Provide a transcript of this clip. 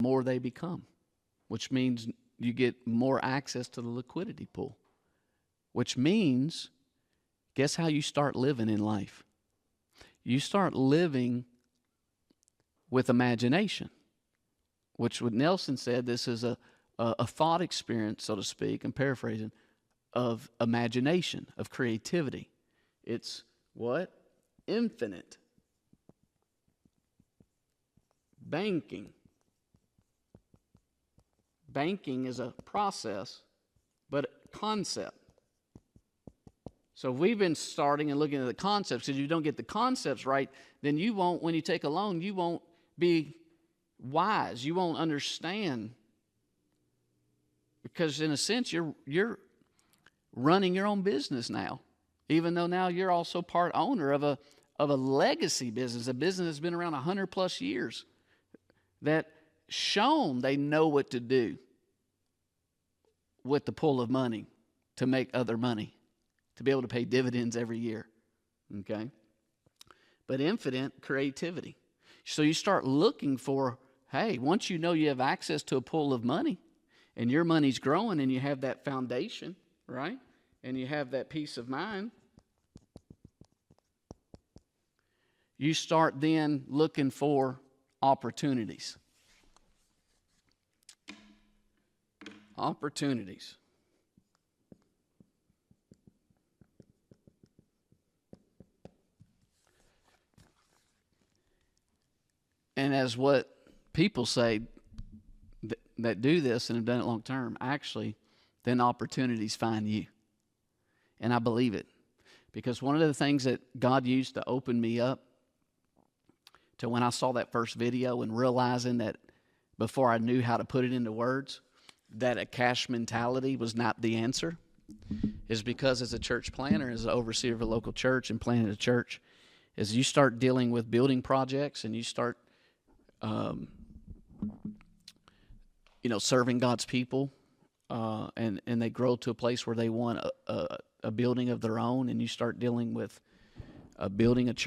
more they become, which means you get more access to the liquidity pool, which means, guess how you start living in life? You start living with imagination, which what Nelson said, this is a thought experience, so to speak, I'm paraphrasing, of imagination, of creativity. It's what? Infinite. Banking. Banking is a process, but a concept. So we've been starting and looking at the concepts. Because if you don't get the concepts right, then you won't, when you take a loan, you won't be wise. You won't understand. Because in a sense, you're running your own business now. Even though now you're also part owner of a legacy business, a business that's been around 100 plus years, that shown they know what to do with the pool of money to make other money, to be able to pay dividends every year, okay? But infinite creativity. So you start looking for, hey, once you know you have access to a pool of money and your money's growing and you have that foundation, right? And you have that peace of mind, you start then looking for opportunities. Opportunities. And as what people say that do this and have done it long term, actually, then opportunities find you. And I believe it. Because one of the things that God used to open me up to when I saw that first video and realizing that before I knew how to put it into words, that a cash mentality was not the answer, is because as a church planner, as an overseer of a local church and planning a church, as you start dealing with building projects and you start serving God's people, and they grow to a place where they want a building of their own, and you start dealing with building a church.